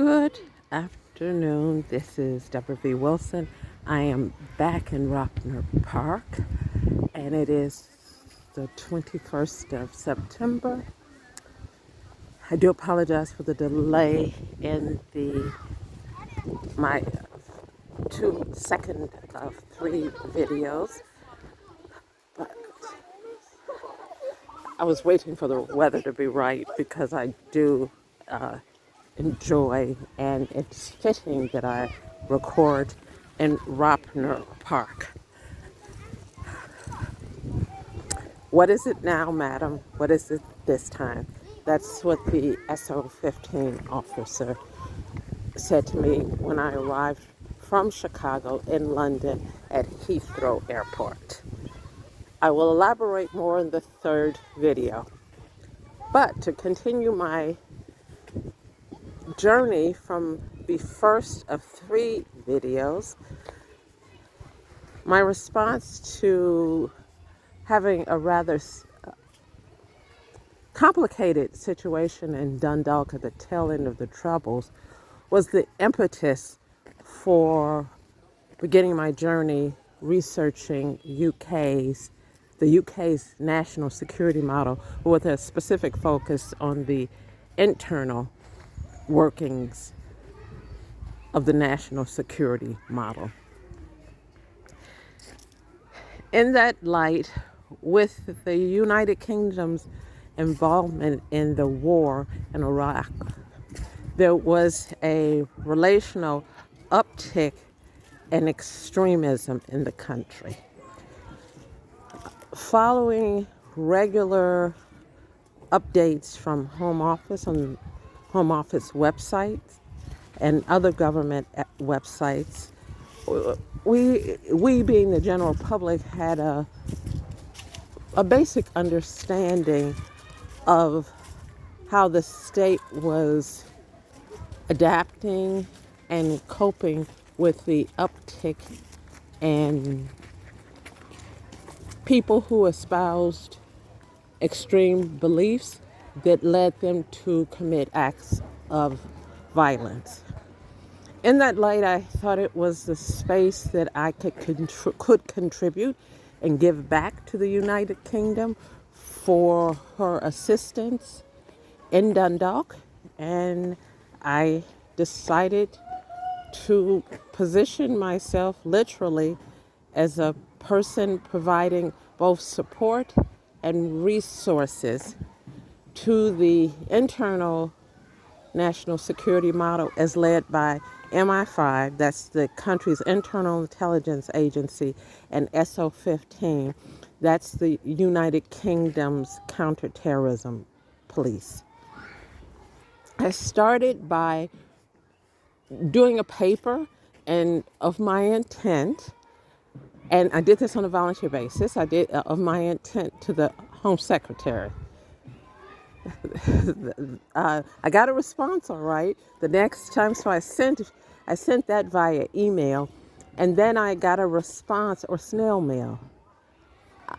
Good afternoon. This is Debra V. Wilson. I am back in Rockner Park, and it is the 21st of September. I do apologize for the delay in my 2nd of 3 videos, but I was waiting for the weather to be right because I do enjoy, and it's fitting that I record in Rockner Park. What is it now, madam? What is it this time? That's what the SO15 officer said to me when I arrived from Chicago in London at Heathrow Airport. I will elaborate more in the 3rd video. But to continue my journey from the first of 3 videos, my response to having a rather complicated situation in Dundalk at the tail end of the Troubles was the impetus for beginning my journey researching the UK's national security model with a specific focus on the internal workings of the national security model. In that light, with the United Kingdom's involvement in the war in Iraq, there was a relational uptick in extremism in the country. Following regular updates from Home Office on Home Office websites and other government websites, we being the general public had a basic understanding of how the state was adapting and coping with the uptick in people who espoused extreme beliefs that led them to commit acts of violence. In that light, I thought it was the space that I could contribute and give back to the United Kingdom for her assistance in Dundalk, and I decided to position myself literally as a person providing both support and resources to the internal national security model as led by MI5, that's the country's internal intelligence agency, and SO15, that's the United Kingdom's Counterterrorism Police. I started by doing a paper of my intent, and I did this on a volunteer basis. I did of my intent to the Home Secretary. I got a response, all right, the next time, so I sent that via email, and then I got a response, or snail mail.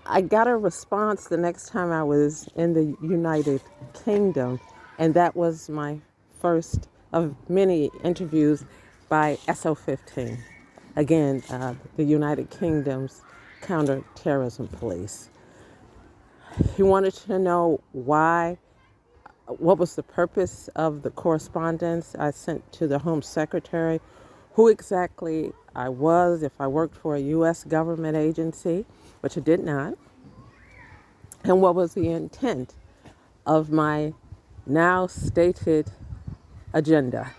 I got a response the next time I was in the United Kingdom, and that was my first of many interviews by SO15. Again, the United Kingdom's Counterterrorism Police. He wanted to know what was the purpose of the correspondence I sent to the Home Secretary, who exactly I was, if I worked for a U.S. government agency, which I did not, and what was the intent of my now stated agenda.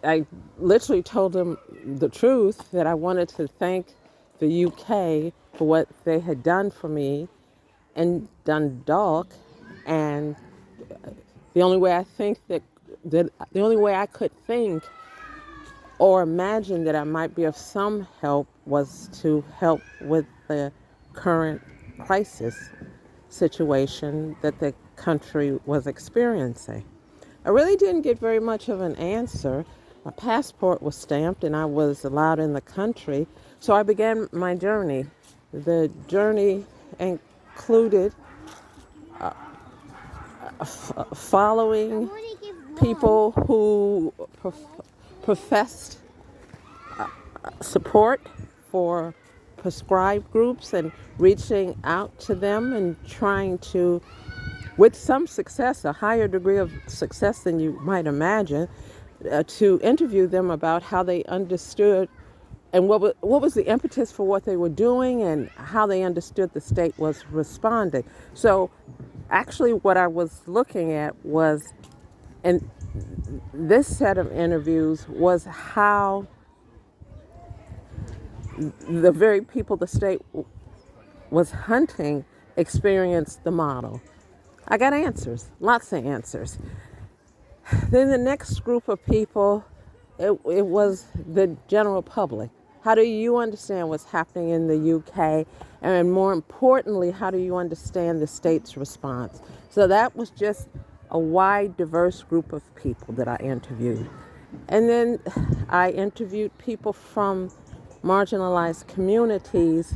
I literally told him the truth, that I wanted to thank the UK for what they had done for me in Dundalk, and the only way I could think or imagine that I might be of some help was to help with the current crisis situation that the country was experiencing. I really didn't get very much of an answer. My passport was stamped and I was allowed in the country, so I began my journey. The journey included following people who professed support for prescribed groups and reaching out to them and trying to, with some success, a higher degree of success than you might imagine, to interview them about how they understood and what was the impetus for what they were doing and how they understood the state was responding. So actually what I was looking at was, in this set of interviews, was how the very people the state was hunting experienced the model. I got answers, lots of answers. Then the next group of people, it was the general public. How do you understand what's happening in the UK? And more importantly, how do you understand the state's response? So that was just a wide, diverse group of people that I interviewed. And then I interviewed people from marginalized communities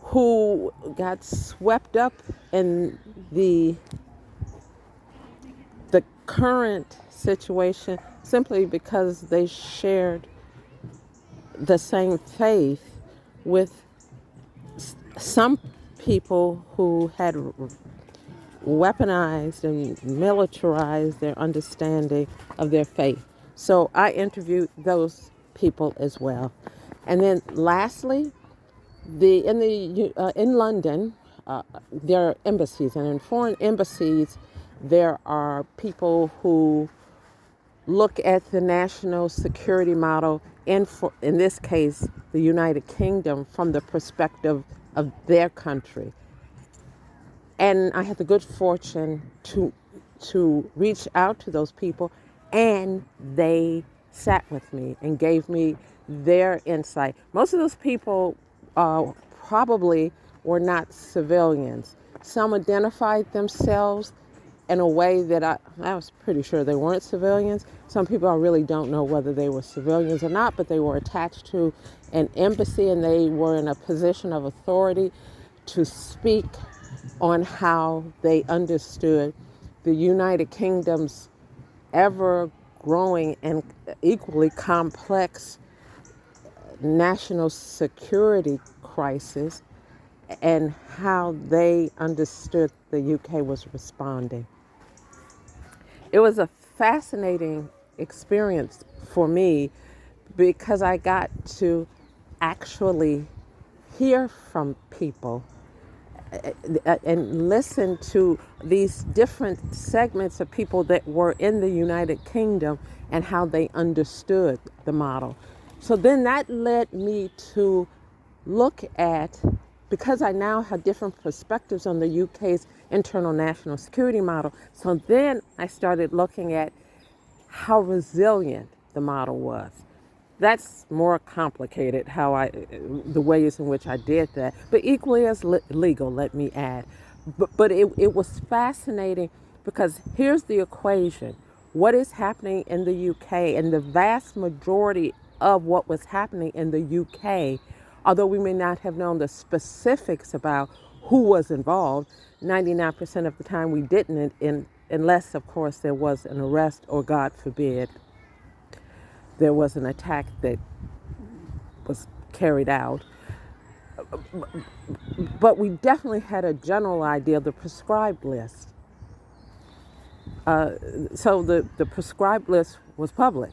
who got swept up in the current situation simply because they shared the same faith with some people who had weaponized and militarized their understanding of their faith. So I interviewed those people as well. And then lastly, in London, there are embassies, and in foreign embassies, there are people who look at the national security model, in this case, the United Kingdom, from the perspective of their country. And I had the good fortune to reach out to those people, and they sat with me and gave me their insight. Most of those people probably were not civilians. Some identified themselves in a way that I was pretty sure they weren't civilians. Some people I really don't know whether they were civilians or not, but they were attached to an embassy and they were in a position of authority to speak on how they understood the United Kingdom's ever-growing and equally complex national security crisis and how they understood the UK was responding. It was a fascinating experience for me because I got to actually hear from people and listen to these different segments of people that were in the United Kingdom and how they understood the model. So then that led me to look at, because I now have different perspectives on the UK's internal national security model, so then I started looking at how resilient the model was. That's more complicated, the ways in which I did that, but equally as legal, let me add. But it was fascinating because here's the equation. What is happening in the UK, and the vast majority of what was happening in the UK, although we may not have known the specifics about who was involved, 99% of the time we didn't, unless, of course, there was an arrest or, God forbid, there was an attack that was carried out. But we definitely had a general idea of the prescribed list. So the prescribed list was public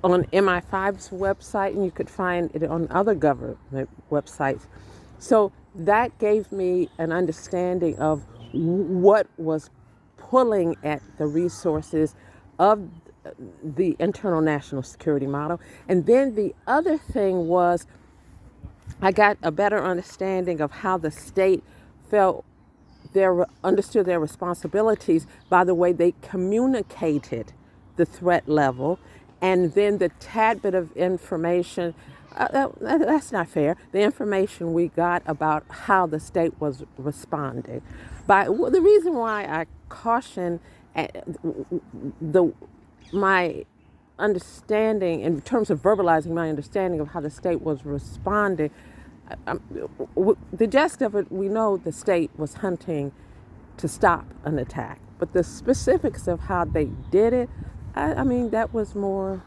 on MI5's website, and you could find it on other government websites. So that gave me an understanding of what was pulling at the resources of the internal national security model. And then the other thing was I got a better understanding of how the state understood their responsibilities by the way they communicated the threat level, and then the tad bit of information, that's not fair, the information we got about how the state was responding. The reason why I caution my understanding, in terms of verbalizing my understanding of how the state was responding, the gist of it, we know the state was hunting to stop an attack. But the specifics of how they did it, I mean, that was more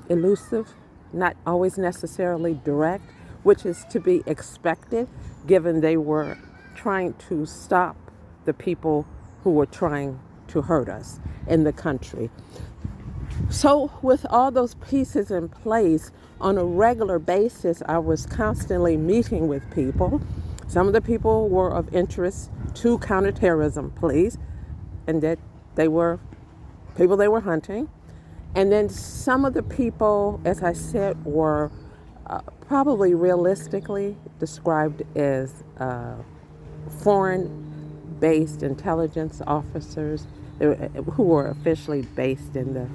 elusive, not always necessarily direct, which is to be expected given they were trying to stop the people who were trying to hurt us in the country. So, with all those pieces in place, on a regular basis, I was constantly meeting with people. Some of the people were of interest to counterterrorism police, and that they were people they were hunting. And then some of the people, as I said, were probably realistically described as foreign-based intelligence officers who were officially based in the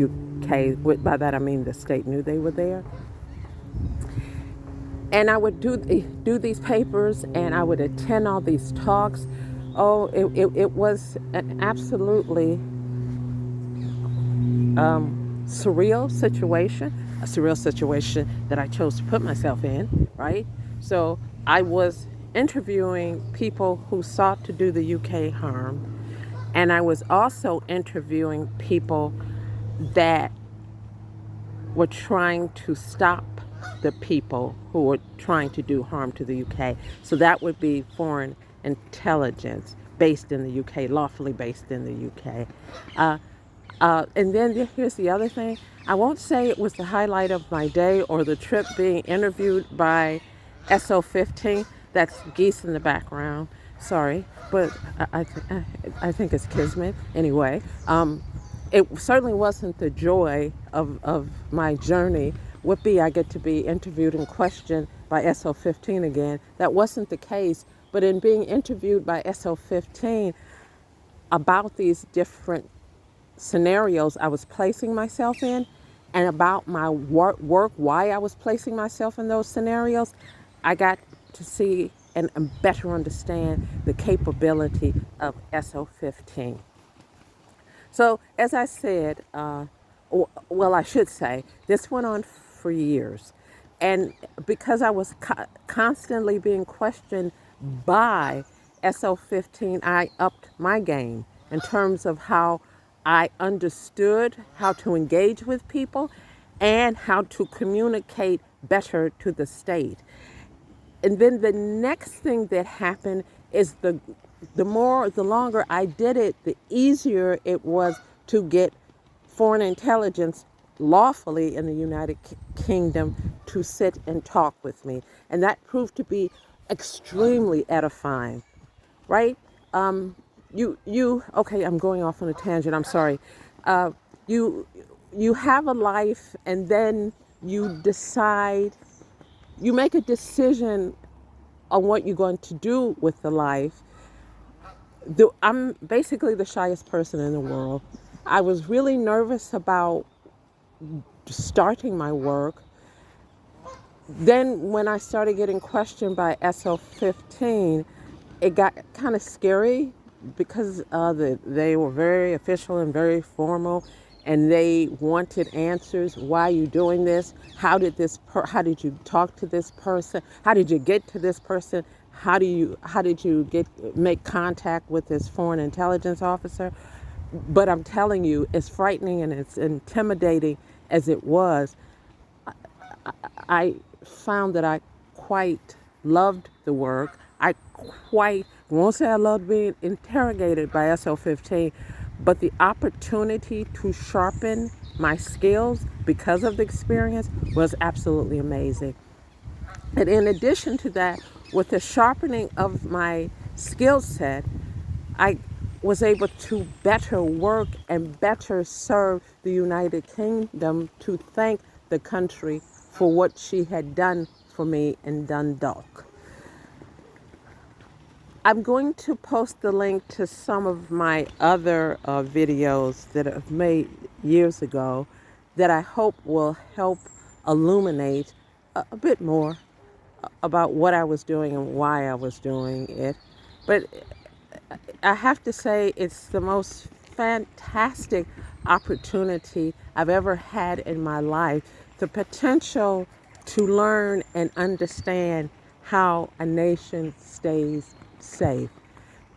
UK. By that I mean the state knew they were there. And I would do these papers, and I would attend all these talks. Oh, it was an absolutely surreal situation, a surreal situation that I chose to put myself in, right? So I was interviewing people who sought to do the UK harm, and I was also interviewing people that were trying to stop the people who were trying to do harm to the UK. So that would be foreign intelligence based in the UK, lawfully based in the UK. And then here's the other thing. I won't say it was the highlight of my day or the trip being interviewed by SO15. That's geese in the background. Sorry, but I think it's kismet. Anyway, it certainly wasn't the joy of my journey. Whoopee, I get to be interviewed and questioned by SO15 again. That wasn't the case. But in being interviewed by SO15 about these different scenarios I was placing myself in, and about my work, why I was placing myself in those scenarios, I got to see and better understand the capability of SO15. So, as I said, well, I should say, this went on for years. And because I was constantly being questioned by SO15, I upped my game in terms of how I understood how to engage with people and how to communicate better to the state. And then the next thing that happened is the longer I did it, the easier it was to get foreign intelligence lawfully in the United Kingdom to sit and talk with me. And that proved to be extremely edifying, right? Okay, I'm going off on a tangent, I'm sorry. You have a life, and then you make a decision on what you're going to do with the life. I'm basically the shyest person in the world. I was really nervous about starting my work. Then when I started getting questioned by SO15, it got kind of scary because they were very official and very formal, and they wanted answers. Why are you doing this? How did you talk to this person? How did you get to this person? How did you make contact with this foreign intelligence officer? But I'm telling you, as frightening and as intimidating as it was, I found that I quite loved the work. I won't say I loved being interrogated by SO15, but the opportunity to sharpen my skills because of the experience was absolutely amazing. And in addition to that, with the sharpening of my skill set, I was able to better work and better serve the United Kingdom, to thank the country for what she had done for me in Dundalk. I'm going to post the link to some of my other videos that I've made years ago that I hope will help illuminate a bit more about what I was doing and why I was doing it. But I have to say, it's the most fantastic opportunity I've ever had in my life. The potential to learn and understand how a nation stays safe.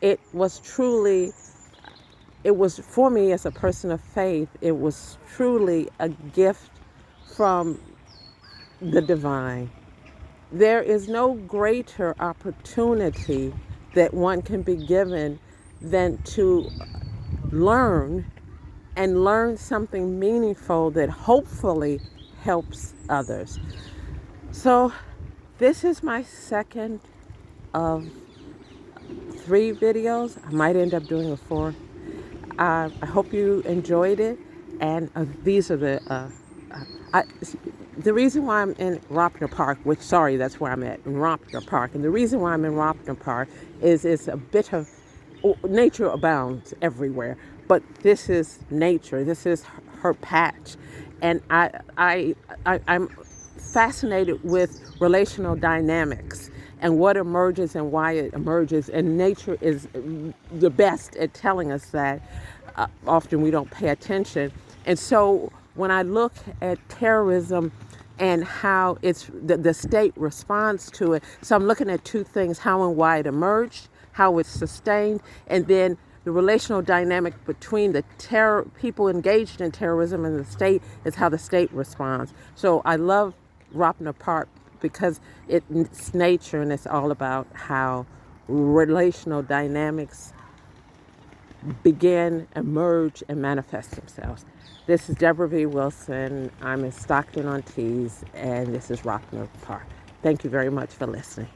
It was truly it was, for me as a person of faith, it was truly a gift from the divine. There is no greater opportunity that one can be given than to learn and learn something meaningful that hopefully helps others. So this is my second of 3 videos. I might end up doing a 4th. I hope you enjoyed it, and these are the reason why I'm in Ropner Park, which, sorry, that's where I'm at, in Ropner Park. And the reason why I'm in Ropner Park is it's a bit of, nature abounds everywhere, but this is nature. This is her patch. And I'm fascinated with relational dynamics and what emerges and why it emerges. And nature is the best at telling us that. Often we don't pay attention. And so when I look at terrorism and how it's the state responds to it, so I'm looking at 2 things: how and why it emerged, how it's sustained, and then the relational dynamic between the people engaged in terrorism and the state is how the state responds. So I love Ropner Park because it's nature, and it's all about how relational dynamics begin, emerge, and manifest themselves. This is Debra V. Wilson. I'm in Stockton-on-Tees, and this is Ropner Park. Thank you very much for listening.